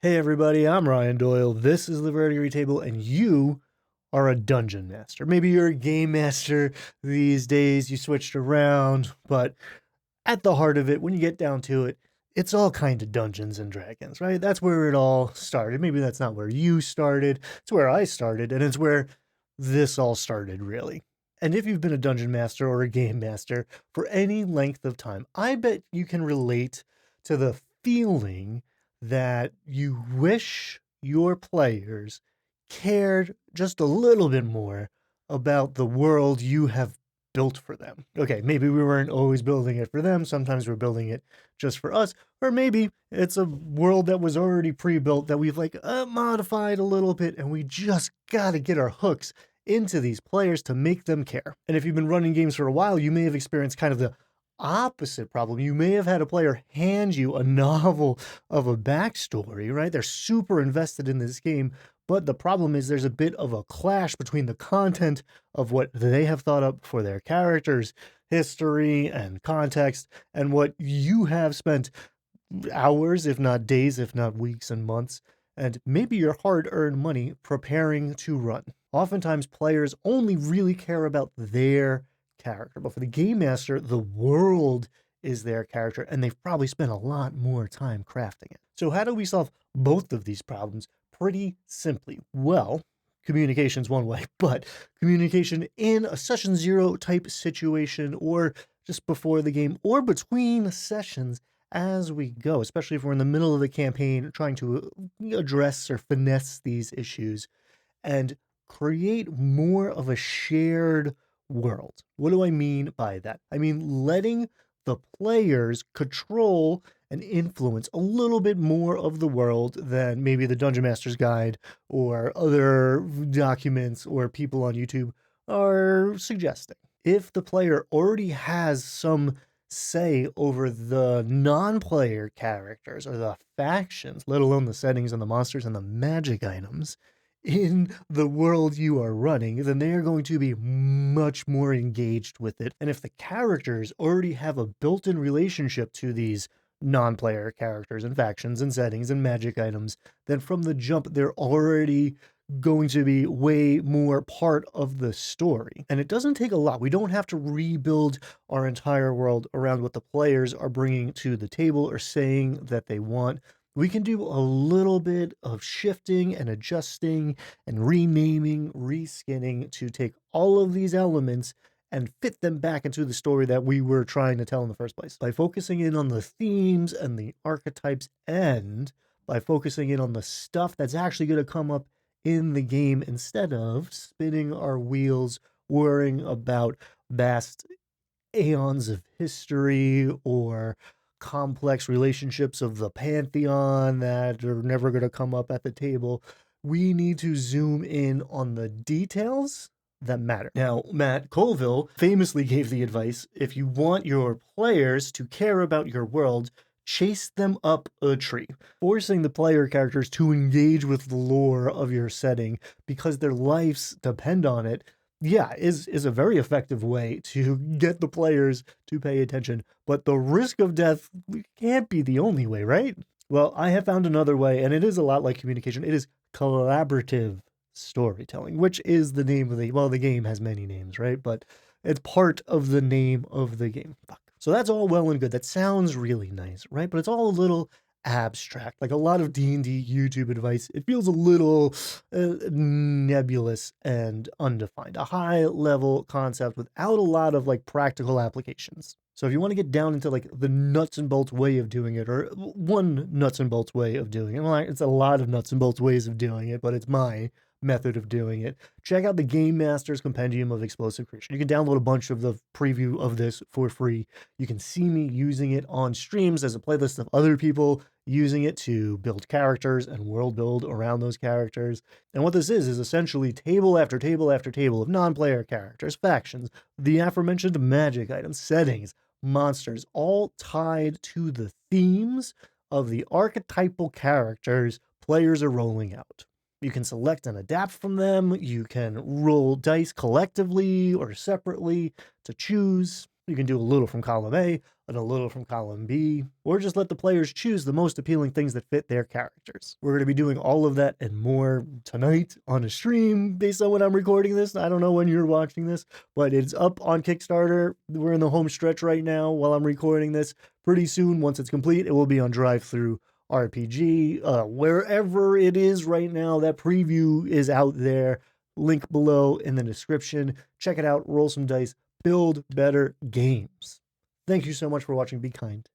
Hey everybody, I'm Ryan Doyle. This is the Vertigo Table, and you are a dungeon master. Maybe you're a game master these days, you switched around, but at the heart of it, when you get down to it, it's all kind of Dungeons and Dragons, right? That's where it all started. Maybe that's not where you started, it's where I started, and it's where this all started, really. And if you've been a dungeon master or a game master for any length of time, I bet you can relate to the feeling that you wish your players cared just a little bit more about the world you have built for them. Okay, maybe we weren't always building it for them. Sometimes we're building it just for us. Or maybe it's a world that was already pre-built that we've modified a little bit, and we just got to get our hooks into these players to make them care. And if you've been running games for a while, you may have experienced kind of the opposite problem. You may have had a player hand you a novel of a backstory, right? They're super invested in this game, but the problem is there's a bit of a clash between the content of what they have thought up for their characters, history and context, and what you have spent hours, if not days, if not weeks and months, and maybe your hard earned money preparing to run. Oftentimes, players only really care about their character, but for the game master, the world is their character, and they've probably spent a lot more time crafting it. So, how do we solve both of these problems? Pretty simply. Well, communication's one way, but communication in a session zero type situation or just before the game or between sessions as we go, especially if we're in the middle of the campaign trying to address or finesse these issues and create more of a shared world. What do I mean by that? I mean letting the players control and influence a little bit more of the world than maybe the Dungeon Master's Guide or other documents or people on YouTube are suggesting. If the player already has some say over the non-player characters or the factions, let alone the settings and the monsters and the magic items in the world you are running, then they are going to be much more engaged with it. And if the characters already have a built-in relationship to these non-player characters and factions and settings and magic items, then from the jump they're already going to be way more part of the story. And it doesn't take a lot. We don't have to rebuild our entire world around what the players are bringing to the table or saying that they want. We can do a little bit of shifting and adjusting and renaming, reskinning to take all of these elements and fit them back into the story that we were trying to tell in the first place. By focusing in on the themes and the archetypes, and by focusing in on the stuff that's actually going to come up in the game instead of spinning our wheels worrying about vast aeons of history or complex relationships of the pantheon that are never going to come up at the table. We need to zoom in on the details that matter. Now, Matt Colville famously gave the advice if you want your players to care about your world, chase them up a tree, forcing the player characters to engage with the lore of your setting because their lives depend on it. Yeah, is a very effective way to get the players to pay attention, but the risk of death can't be the only way, right? Well, I have found another way, and it is a lot like communication. It is collaborative storytelling, which is the name of the game has many names, right? But it's part of the name of the game. Fuck. So that's all well and good. That sounds really nice, right? But it's all a little abstract. Like a lot of D&D YouTube advice, it feels a little nebulous and undefined. A high level concept without a lot of like practical applications. So if you want to get down into like the nuts and bolts way of doing it, or one nuts and bolts way of doing it, well, it's a lot of nuts and bolts ways of doing it, but it's my method of doing it. Check out the Game Master's Compendium of Explosive Creation. You can download a bunch of the preview of this for free. You can see me using it on streams as a playlist of other people using it to build characters and world build around those characters. And what this is essentially table after table after table of non-player characters, factions, the aforementioned magic items, settings, monsters, all tied to the themes of the archetypal characters players are rolling out. You can select and adapt from them. You can roll dice collectively or separately to choose. You can do a little from column A and a little from column B, or just let the players choose the most appealing things that fit their characters. We're going to be doing all of that and more tonight on a stream based on when I'm recording this. I don't know when you're watching this, but it's up on Kickstarter. We're in the home stretch right now while I'm recording this. Pretty soon, once it's complete, it will be on Drive-Thru RPG. Wherever it is right now, that preview is out there. Link below in the description. Check it out, roll some dice, build better games. Thank you so much for watching. Be kind.